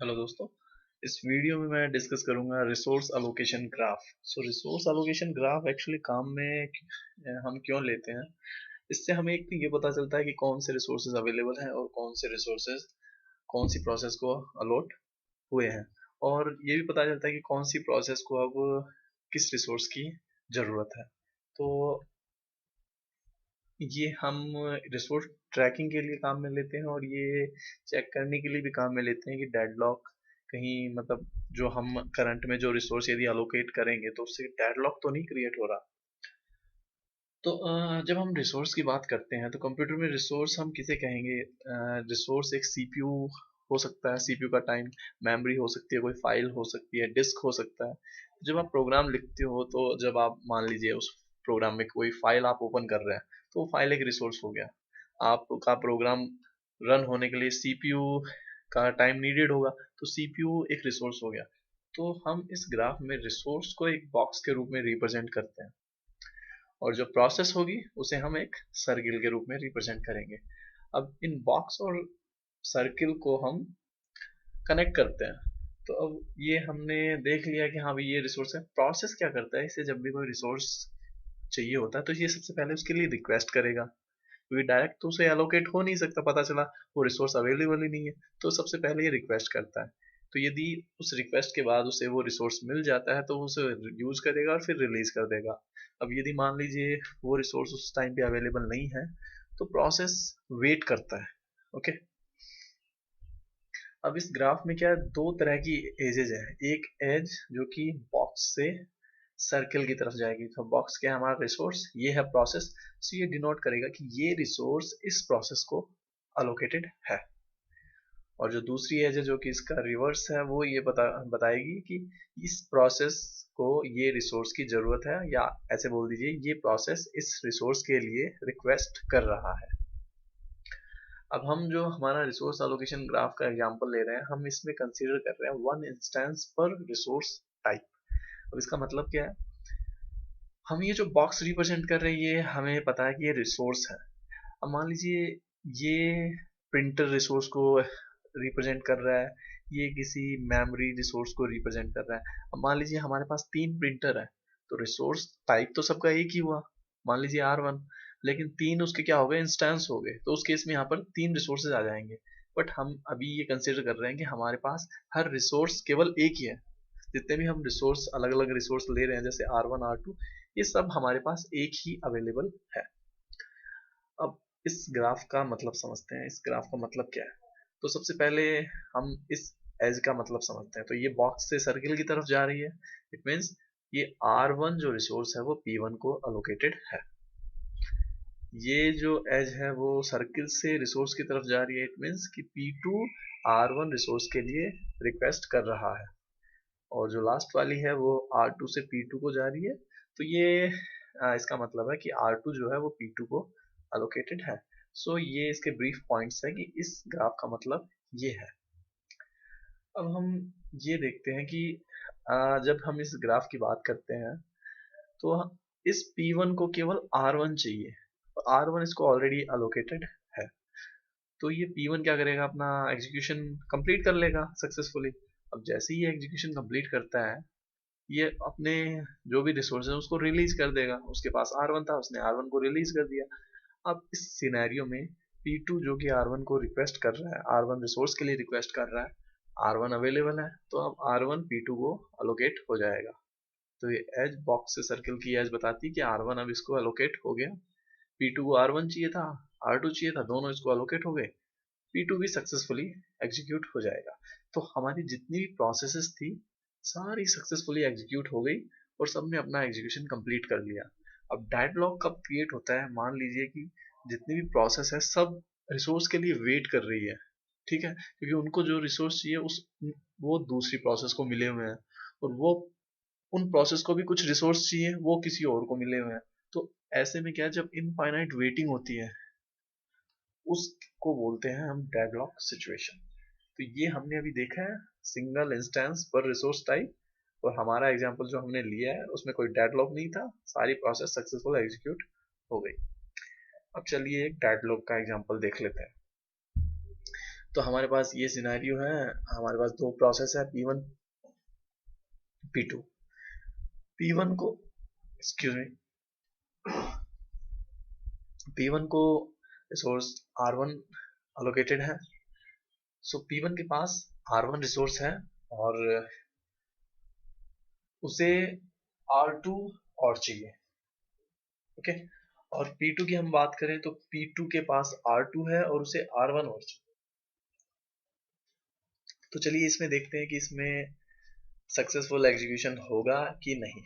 Hello दोस्तों। इस video में मैं डिस्कस करूंगा resource allocation graph. Resource allocation graph actually काम में हम क्यों लेते हैं। इससे हमें एक तो ये पता चलता है कि कौन से रिसोर्सेज अवेलेबल हैं और कौन से रिसोर्सेज कौन सी प्रोसेस को अलॉट हुए हैं, और ये भी पता चलता है कि कौन सी प्रोसेस को अब किस रिसोर्स की ज़रूरत है। तो ये हम रिसोर्स ट्रैकिंग के लिए काम में लेते हैं, और ये चेक करने के लिए भी काम में लेते हैं कि डेडलॉक कहीं, मतलब जो हम करंट में जो रिसोर्स यदि अलोकेट करेंगे तो उससे डेडलॉक तो नहीं क्रिएट हो रहा। तो जब हम रिसोर्स की बात करते हैं तो कंप्यूटर में रिसोर्स हम किसे कहेंगे। रिसोर्स एक सीपीयू हो सकता है, सीपीयू का टाइम, मेमोरी हो सकती है, कोई फाइल हो सकती है, डिस्क हो सकता है। जब आप प्रोग्राम लिखते हो तो जब आप मान लीजिए उस प्रोग्राम में कोई फाइल आप ओपन कर रहे हैं तो वो फाइल एक रिसोर्स हो गया। आपका प्रोग्राम रन होने के लिए सीपीयू का टाइम नीडेड होगा, तो सीपीयू एक रिसोर्स हो गया। तो हम इस ग्राफ में रिसोर्स को एक बॉक्स के रूप में रिप्रेजेंट करते हैं, और जो प्रोसेस होगी उसे हम एक सर्किल के रूप में रिप्रेजेंट करेंगे। अब इन बॉक्स और सर्किल को हम कनेक्ट करते हैं। तो अब ये हमने देख लिया कि हाँ भाई ये रिसोर्स है। प्रोसेस क्या करता है, इसे जब भी कोई रिसोर्स चाहिए होता है तो ये सबसे पहले उसके लिए रिक्वेस्ट करेगा, क्योंकि डायरेक्ट तो उसे एलोकेट हो नहीं सकता, पता चला वो रिसोर्स अवेलेबल ही नहीं है। तो सबसे पहले ये रिक्वेस्ट करता है। तो यदि उस रिक्वेस्ट के बाद उसे वो रिसोर्स मिल जाता है तो वो उसे यूज करेगा और फिर रिलीज कर देगा। अब यदि मान लीजिए वो रिसोर्स उस टाइम पे अवेलेबल नहीं है तो प्रोसेस वेट करता है। ओके। अब इस ग्राफ में क्या है, दो तरह की एजेज है। एक एज जो कि बॉक्स से सर्किल की तरफ जाएगी, तो बॉक्स क्या है, हमारा रिसोर्स, ये है प्रोसेस। सो ये डिनोट करेगा कि ये रिसोर्स इस प्रोसेस को अलोकेटेड है। और जो दूसरी एज है जो कि इसका रिवर्स है, वो ये बताएगी कि इस प्रोसेस को ये रिसोर्स की जरूरत है, या ऐसे बोल दीजिए ये प्रोसेस इस रिसोर्स के लिए रिक्वेस्ट कर रहा है। अब हम जो हमारा रिसोर्स एलोकेशन ग्राफ का एग्जांपल ले रहे हैं, हम इसमें कंसीडर कर रहे हैं वन इंस्टेंस पर रिसोर्स टाइप। अब इसका मतलब क्या है, हम ये जो बॉक्स रिप्रेजेंट कर रहे हैं ये हमें पता है कि ये रिसोर्स है। अब मान लीजिए ये प्रिंटर रिसोर्स को रिप्रेजेंट कर रहा है, ये किसी मेमोरी रिसोर्स को रिप्रेजेंट कर रहा है। अब मान लीजिए हमारे पास तीन प्रिंटर है, तो रिसोर्स टाइप तो सबका एक ही हुआ, मान लीजिए R1। लेकिन तीन उसके क्या हो गए, इंस्टेंस हो गए, तो उस केस में यहाँ पर तीन रिसोर्सेज आ जाएंगे। बट हम अभी ये कंसिडर कर रहे हैं कि हमारे पास हर रिसोर्स केवल एक ही है। जितने भी हम रिसोर्स अलग अलग रिसोर्स ले रहे हैं जैसे R1 R2, ये सब हमारे पास एक ही अवेलेबल है। अब इस ग्राफ का मतलब समझते हैं, इस ग्राफ का मतलब क्या है। तो सबसे पहले हम इस एज का मतलब समझते हैं। तो ये बॉक्स से सर्किल की तरफ जा रही है, इट मीन्स ये R1 जो रिसोर्स है वो P1 को अलोकेटेड है। ये जो एज है वो सर्किल से रिसोर्स की तरफ जा रही है, इट मीन्स कि P2 R1 रिसोर्स के लिए रिक्वेस्ट कर रहा है। और जो लास्ट वाली है वो R2 से P2 को जा रही है। तो ये इसका मतलब है कि R2 जो है वो P2 को अलोकेटेड है। ये इसके ब्रीफ पॉइंट्स है कि इस ग्राफ का मतलब ये है। अब हम ये देखते हैं कि जब हम इस ग्राफ की बात करते हैं तो इस P1 को केवल R1 चाहिए, R1 इसको ऑलरेडी अलोकेटेड है। तो ये P1 क्या करेगा, अपना एग्जीक्यूशन कंप्लीट कर लेगा सक्सेसफुली। अब जैसे ही ये एग्जीक्यूशन कंप्लीट करता है, ये अपने जो भी रिसोर्स है उसको रिलीज कर देगा। उसके पास R1 था, उसने R1 को रिलीज कर दिया। अब इस सिनेरियो में P2 जो कि R1 को रिक्वेस्ट कर रहा है, R1 रिसोर्स के लिए रिक्वेस्ट कर रहा है, R1 अवेलेबल है, तो अब R1 P2 को अलोकेट हो जाएगा। तो ये एज बॉक्स से सर्किल की एज बताती है कि R1 अब इसको अलोकेट हो गया। P2 को R1 चाहिए था, R2 चाहिए था, दोनों इसको अलोकेट हो गए। P2 भी सक्सेसफुली एग्जीक्यूट हो जाएगा। तो हमारी जितनी भी प्रोसेसेस थी सारी सक्सेसफुली एग्जीक्यूट हो गई, और सबने अपना एग्जीक्यूशन कंप्लीट कर लिया। अब डेडलॉक कब क्रिएट होता है, मान लीजिए कि जितनी भी प्रोसेस है सब रिसोर्स के लिए वेट कर रही है, ठीक है, क्योंकि उनको जो रिसोर्स चाहिए उस वो दूसरी प्रोसेस को मिले हुए हैं, और वो उन प्रोसेस को भी कुछ रिसोर्स चाहिए वो किसी और को मिले हुए हैं। तो ऐसे में क्या है, जब इनफाइनाइट वेटिंग होती है उसको बोलते हैं हम डेडलॉक सिचुएशन। तो ये हमने अभी देखा है सिंगल इंस्टेंस पर रिसोर्स टाइप, और हमारा एग्जांपल जो हमने लिया है उसमें कोई डेडलॉक नहीं था, सारी प्रोसेस सक्सेसफुल एग्जीक्यूट हो गई। अब चलिए एक डेडलॉक का एग्जांपल देख लेते हैं। तो हमारे पास ये सिनेरियो है, हमारे पास दो प्रोसेस है P1 P2। P1 को, एक्सक्यूज मी, P1 को रिसोर्स R1 अलोकेटेड है। सो P1 के पास R1 रिसोर्स है और उसे R2 और चाहिए। ओके, और P2 की हम बात करें तो P2 के पास R2 है और उसे R1 और चाहिए। तो चलिए इसमें देखते हैं कि इसमें सक्सेसफुल एग्जीक्यूशन होगा कि नहीं।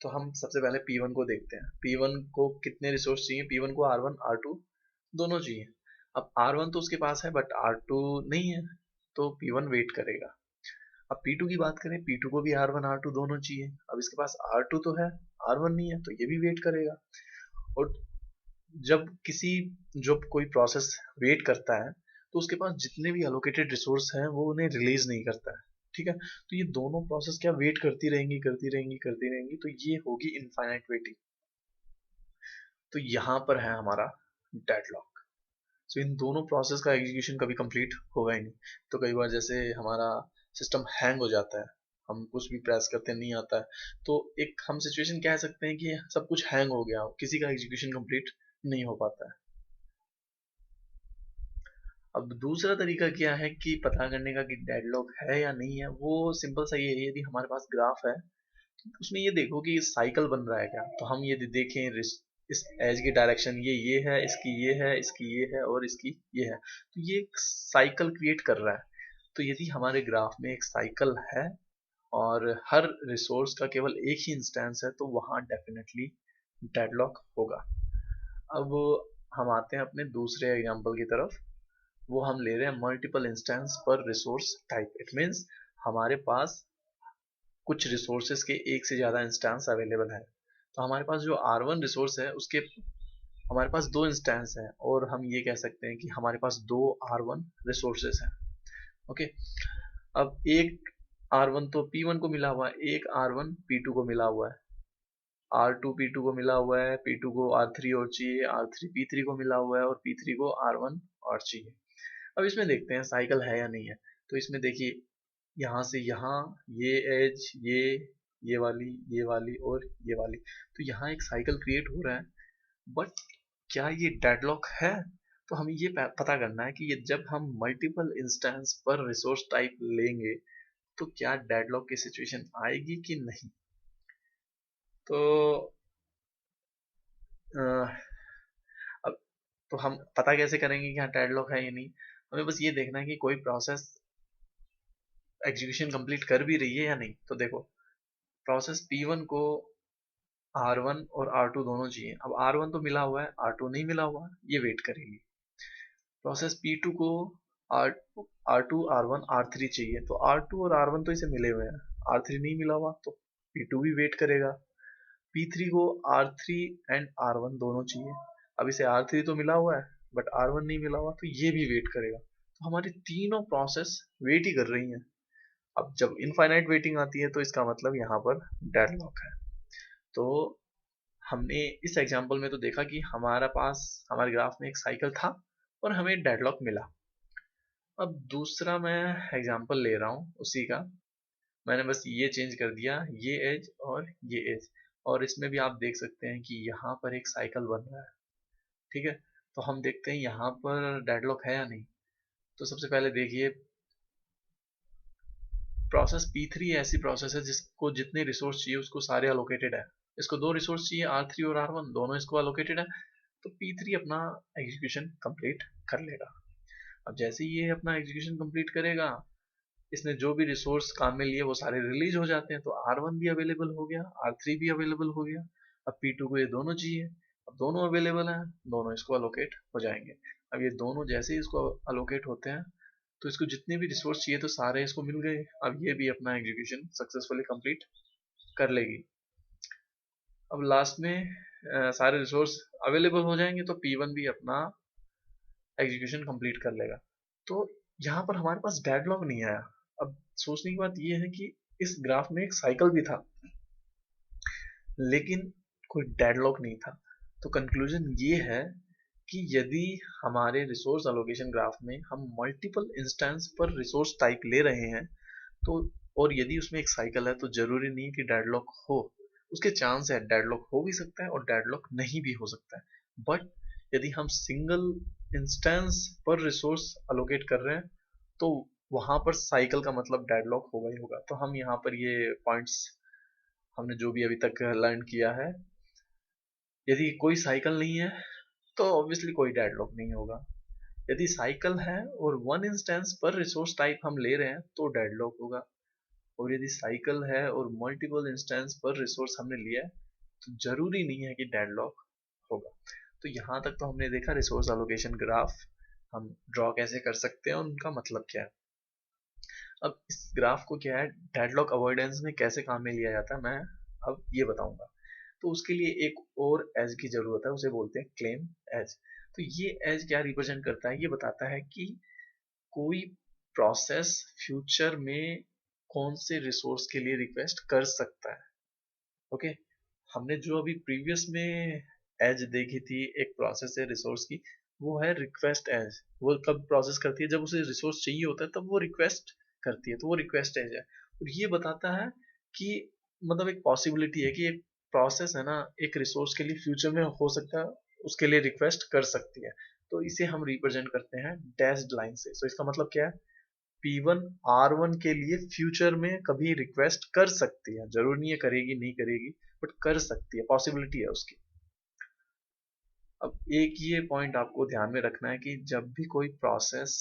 तो हम सबसे पहले P1 को देखते हैं। P1 को कितने रिसोर्स चाहिए? P1 को R1 R2 दोनों चाहिए। अब R1 तो उसके पास है बट R2 नहीं है, तो P1 वेट करेगा। अब P2 की बात करें, P2 को भी R1 R2 दोनों चाहिए। अब इसके पास R2 तो है, R1 नहीं है, तो ये भी वेट करेगा। और जब कोई प्रोसेस वेट करता है तो उसके पास जितने भी अलोकेटेड रिसोर्स हैं वो उन्हें रिलीज नहीं करता है। ठीक है, तो ये दोनों प्रोसेस क्या वेट करती रहेंगी करती रहेंगी करती रहेंगी, तो ये होगी इनफाइनाइट वेटिंग। तो यहाँ पर है हमारा डेडलॉक। सो इन दोनों प्रोसेस का एग्जीक्यूशन कभी कंप्लीट होगा ही नहीं। तो कई बार जैसे हमारा सिस्टम हैंग हो जाता है, हम कुछ भी प्रेस करते नहीं आता है, तो एक हम सिचुएशन कह सकते हैं कि सब कुछ हैंग हो गया, किसी का एग्जीक्यूशन कंप्लीट नहीं हो पाता है। अब दूसरा तरीका क्या है कि पता करने का कि डेडलॉक है या नहीं है, वो सिंपल सा ये है, यदि हमारे पास ग्राफ है उसमें ये देखो कि साइकिल बन रहा है क्या। तो हम ये देखें इस एज की डायरेक्शन ये है, इसकी ये है, इसकी ये है और इसकी ये है, तो ये एक साइकिल क्रिएट कर रहा है। तो यदि हमारे ग्राफ में एक साइकिल है और हर रिसोर्स का केवल एक ही इंस्टेंस है, तो वहाँ डेफिनेटली डेडलॉक होगा। अब हम आते हैं अपने दूसरे एग्जांपल की तरफ। वो हम ले रहे हैं मल्टीपल इंस्टेंस पर रिसोर्स टाइप। इट मीन्स हमारे पास कुछ रिसोर्सेज के एक से ज़्यादा इंस्टेंस अवेलेबल है। तो हमारे पास जो R1 रिसोर्स है उसके हमारे पास दो इंस्टेंस हैं, और हम ये कह सकते हैं कि हमारे पास दो R1 रिसोर्सेज हैं। ओके, अब एक R1 तो P1 को मिला हुआ है, एक R1 P2 को मिला हुआ है, R2 P2 को मिला हुआ है, P2 को R3 और चाहिए, R3 P3 को मिला हुआ है और P3 को R1 और चाहिए। अब इसमें देखते हैं साइकिल है या नहीं है। तो इसमें देखिए, यहाँ से यहाँ ये एज, ये वाली और ये वाली, तो यहाँ एक साइकिल क्रिएट हो रहा है। बट क्या ये डेडलॉक है? तो हमें ये पता करना है कि ये जब हम मल्टीपल इंस्टेंस पर रिसोर्स टाइप लेंगे तो क्या डेडलॉक की सिचुएशन आएगी कि नहीं। तो अब तो हम पता कैसे करेंगे कि हाँ डेडलॉक है या नहीं। हमें बस ये देखना है कि कोई प्रोसेस एग्जीक्यूशन कंप्लीट कर भी रही है या नहीं। तो देखो, प्रोसेस P1 को R1 और R2 दोनों चाहिए। अब R1 तो मिला हुआ है, R2 नहीं मिला हुआ, ये वेट करेगी। प्रोसेस P2 को R2 R1 R3 चाहिए। तो R2 और R1 तो इसे मिले हुए हैं, R3 नहीं मिला हुआ, तो P2 भी वेट करेगा। P3 को R3 एंड R1 दोनों चाहिए। अब इसे R3 तो मिला हुआ है बट R1 नहीं मिला हुआ, तो ये भी वेट करेगा। तो हमारी तीनों प्रोसेस वेट ही कर रही हैं। अब जब इनफाइनाइट वेटिंग आती है तो इसका मतलब यहाँ पर डेडलॉक है। तो हमने इस एग्जांपल में तो देखा कि हमारा पास हमारे ग्राफ में एक साइकिल था और हमें डेडलॉक मिला। अब दूसरा मैं एग्जांपल ले रहा हूँ उसी का, मैंने बस ये चेंज कर दिया, ये एज और ये एज, और इसमें भी आप देख सकते हैं कि यहाँ पर एक साइकिल बन रहा है। ठीक है, तो हम देखते हैं यहाँ पर डेडलॉक है या नहीं। तो सबसे पहले देखिए, प्रोसेस P3 ऐसी प्रोसेस है जिसको जितने रिसोर्स चाहिए उसको सारे अलोकेटेड है। इसको दो रिसोर्स चाहिए, R3 और R1 दोनों इसको अलोकेटेड है। तो P3 अपना एग्जीक्यूशन कंप्लीट कर लेगा। अब जैसे ही ये अपना एग्जीक्यूशन कंप्लीट करेगा, इसने जो भी रिसोर्स काम में लिए वो सारे रिलीज हो जाते हैं। तो R1 भी अवेलेबल हो गया, R3 भी अवेलेबल हो गया। अब P2 को ये दोनों चाहिए, अब दोनों अवेलेबल हैं, दोनों इसको अलोकेट हो जाएंगे। अब ये दोनों जैसे ही इसको अलोकेट होते हैं तो इसको जितने भी रिसोर्स चाहिए तो सारे इसको मिल गए। अब ये भी अपना एग्जीक्यूशन सक्सेसफुली कंप्लीट कर लेगी। अब लास्ट में सारे रिसोर्स अवेलेबल हो जाएंगे तो P1 भी अपना एग्जीक्यूशन कंप्लीट कर लेगा। तो यहाँ पर हमारे पास डेडलॉक नहीं आया। अब सोचने की बात यह है कि इस ग्राफ में एक साइकिल भी था लेकिन कोई डेडलॉक नहीं था। तो कंक्लूजन ये है कि यदि हमारे रिसोर्स एलोकेशन ग्राफ में हम मल्टीपल इंस्टेंस पर रिसोर्स टाइप ले रहे हैं, तो और यदि उसमें एक साइकिल है, तो जरूरी नहीं है कि डेडलॉक हो। उसके चांस है, डेडलॉक हो भी सकता है और डेडलॉक नहीं भी हो सकता है। बट यदि हम सिंगल इंस्टेंस पर रिसोर्स अलोकेट कर रहे हैं, तो वहां पर साइकिल का मतलब डेडलॉक होगा ही होगा। तो हम यहाँ पर ये पॉइंट्स हमने जो भी अभी तक लर्न किया है, यदि कोई साइकिल नहीं है तो ऑब्वियसली कोई डेडलॉक नहीं होगा। यदि साइकिल है और वन इंस्टेंस पर रिसोर्स टाइप हम ले रहे हैं, तो डेडलॉक होगा। और यदि साइकिल है और मल्टीपल इंस्टेंस पर रिसोर्स हमने लिया है, तो जरूरी नहीं है कि डेडलॉक होगा। तो यहाँ तक तो हमने देखा रिसोर्स एलोकेशन ग्राफ हम ड्रॉ कैसे कर सकते हैं और उनका मतलब क्या है। अब इस ग्राफ को क्या है, डेडलॉक अवॉइडेंस में कैसे काम में लिया जाता है, मैं अब ये बताऊंगा। तो उसके लिए एक और एज की जरूरत है, उसे बोलते हैं क्लेम एज। तो ये एज क्या रिप्रेजेंट करता है, ये बताता है कि कोई प्रोसेस फ्यूचर में कौन से रिसोर्स के लिए रिक्वेस्ट कर सकता है। ओके, हमने जो अभी प्रीवियस में एज देखी थी एक प्रोसेस है रिसोर्स की, वो है रिक्वेस्ट एज। वो कब प्रोसेस करती है, जब उसे रिसोर्स चाहिए होता है तब वो रिक्वेस्ट करती है, तो वो रिक्वेस्ट एज है। और ये बताता है कि मतलब एक पॉसिबिलिटी है कि एक प्रोसेस है ना, एक रिसोर्स के लिए फ्यूचर में हो सकता है उसके लिए रिक्वेस्ट कर सकती है। तो इसे हम रिप्रेजेंट करते हैं डैश्ड लाइन से। तो इसका मतलब क्या है, P1 R1 के लिए फ्यूचर में कभी रिक्वेस्ट कर सकती है, जरूर नहीं है करेगी नहीं करेगी, बट कर सकती है, पॉसिबिलिटी है उसकी। अब एक ये पॉइंट आपको ध्यान में रखना है कि जब भी कोई प्रोसेस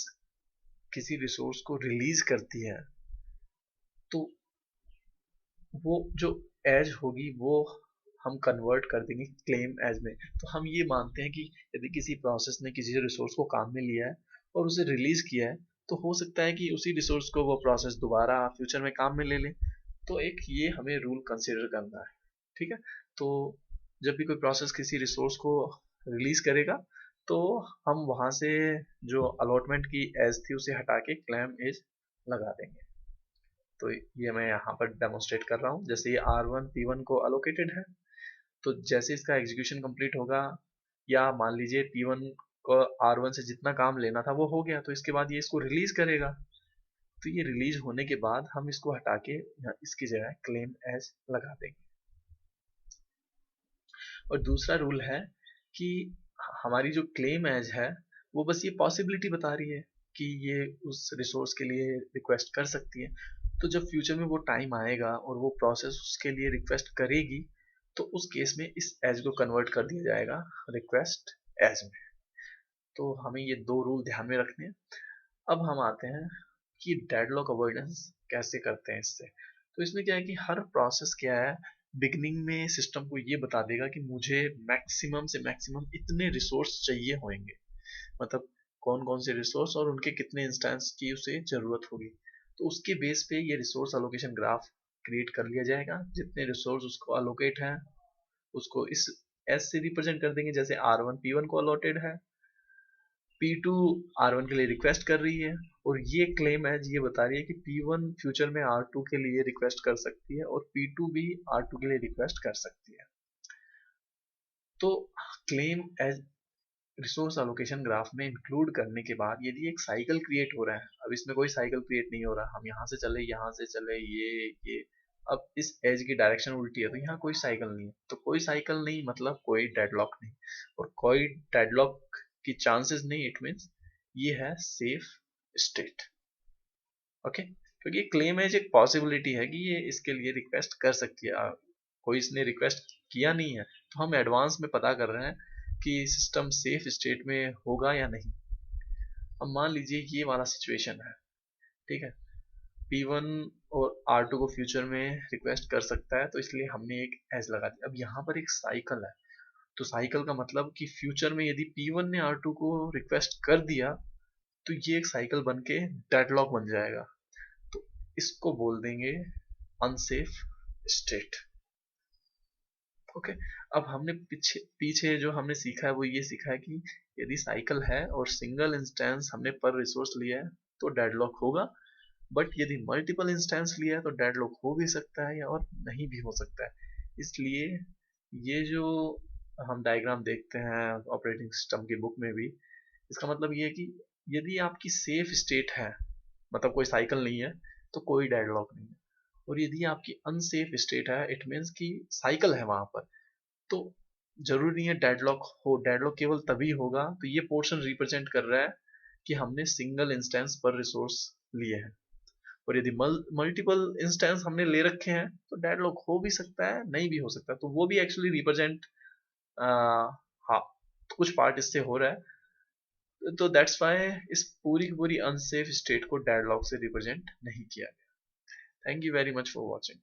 किसी रिसोर्स को रिलीज करती है, तो वो जो एज होगी वो हम कन्वर्ट कर देंगे क्लेम एज में। तो हम ये मानते हैं कि यदि किसी प्रोसेस ने किसी रिसोर्स को काम में लिया है और उसे रिलीज किया है, तो हो सकता है कि उसी रिसोर्स को वो प्रोसेस दोबारा फ्यूचर में काम में ले ले। तो एक ये हमें रूल कंसिडर करना है, ठीक है। तो जब भी कोई प्रोसेस किसी रिसोर्स को रिलीज करेगा, तो हम वहां से जो अलॉटमेंट की एज थी उसे हटा के क्लेम एज लगा देंगे। तो ये मैं यहाँ पर डेमोन्स्ट्रेट कर रहा हूँ। जैसे ये R1 P1 को अलोकेटेड है, तो जैसे इसका एग्जीक्यूशन कंप्लीट होगा, या मान लीजिए P1 को R1 से जितना काम लेना था वो हो गया, तो इसके बाद ये इसको रिलीज करेगा। तो ये रिलीज होने के बाद हम इसको हटा के यहाँ इसकी जगह क्लेम एज लगा देंगे। और दूसरा रूल है कि हमारी जो क्लेम एज है वो बस ये पॉसिबिलिटी बता रही है कि ये उस रिसोर्स के लिए रिक्वेस्ट कर सकती है। तो जब फ्यूचर में वो टाइम आएगा और वो प्रोसेस उसके लिए रिक्वेस्ट करेगी, तो उस केस में इस एज को कन्वर्ट कर दिया जाएगा रिक्वेस्ट एज में। तो हमें ये दो रूल ध्यान में रखने हैं। अब हम आते हैं कि डेडलॉक अवॉइडेंस कैसे करते हैं इससे। तो इसमें क्या है कि हर प्रोसेस क्या है, बिगनिंग में सिस्टम को ये बता देगा कि मुझे मैक्सिमम से मैक्सिमम इतने रिसोर्स चाहिए होंगे, मतलब कौन कौन से रिसोर्स और उनके कितने इंस्टेंस की उसे जरूरत होगी। तो उसके बेस पे ये रिसोर्स अलोकेशन ग्राफ क्रिएट कर लिया जाएगा। जितने रिसोर्स उसको अलोकेट है उसको इस एस से रिप्रेजेंट कर देंगे। जैसे R1 P1 को अलॉटेड है, P2 R1 के लिए रिक्वेस्ट कर रही है, और ये क्लेम एज ये बता रही है कि P1 फ्यूचर में R2 के लिए रिक्वेस्ट कर सकती है और P2 भी R2 के लिए रिक्वेस्ट कर सकती है। तो claim as resource allocation graph में इंक्लूड करने के बाद यदि एक साइकिल क्रिएट हो रहा है, अब इसमें कोई साइकिल क्रिएट नहीं हो रहा, हम यहाँ से चले यहाँ से चले ये अब इस एज की डायरेक्शन उल्टी है, तो यहाँ कोई साइकिल नहीं है। तो कोई साइकिल नहीं मतलब कोई डेडलॉक नहीं, और कोई डेडलॉक की चांसेस नहीं, इट मीन्स ये है सेफ स्टेट। ओके, क्योंकि क्लेम एज एक पॉसिबिलिटी है कि ये इसके लिए रिक्वेस्ट कर सकती है। कोई इसने रिक्वेस्ट किया नहीं है, तो हम एडवांस में पता कर रहे हैं कि सिस्टम सेफ स्टेट में होगा या नहीं। अब मान लीजिए ये वाला सिचुएशन है, ठीक है, P1 और R2 को फ्यूचर में रिक्वेस्ट कर सकता है, तो इसलिए हमने एक एज लगा दी। अब यहाँ पर एक साइकिल है, तो साइकिल का मतलब कि फ्यूचर में यदि P1 ने R2 को रिक्वेस्ट कर दिया, तो ये एक साइकिल बन के डेडलॉक बन जाएगा। तो इसको बोल देंगे अनसेफ स्टेट। ओके, अब हमने पीछे पीछे जो हमने सीखा है वो ये सीखा है कि यदि साइकिल है और सिंगल इंस्टेंस हमने पर रिसोर्स लिया है तो डेडलॉक होगा, बट यदि मल्टीपल इंस्टेंस लिया है तो डेडलॉक हो भी सकता है या और नहीं भी हो सकता है। इसलिए ये जो हम डायग्राम देखते हैं ऑपरेटिंग सिस्टम की बुक में भी, इसका मतलब ये है कि यदि आपकी सेफ स्टेट है, मतलब कोई साइकिल नहीं है, तो कोई डेडलॉक नहीं है। और यदि आपकी अनसेफ स्टेट है, इट मीन्स कि साइकिल है वहां पर, तो जरूरी नहीं है डेडलॉक हो। डेडलॉक केवल तभी होगा, तो ये पोर्शन रिप्रेजेंट कर रहा है कि हमने सिंगल इंस्टेंस पर रिसोर्स लिए हैं। और यदि मल्टीपल इंस्टेंस हमने ले रखे हैं, तो डेडलॉक हो भी सकता है, नहीं भी हो सकता, तो वो भी एक्चुअली रिप्रेजेंट, हाँ, तो कुछ पार्ट इससे हो रहा है। तो दैट्स वाई इस पूरी की पूरी अनसेफ स्टेट को डेडलॉक से रिप्रेजेंट नहीं किया गया। Thank you very much for watching.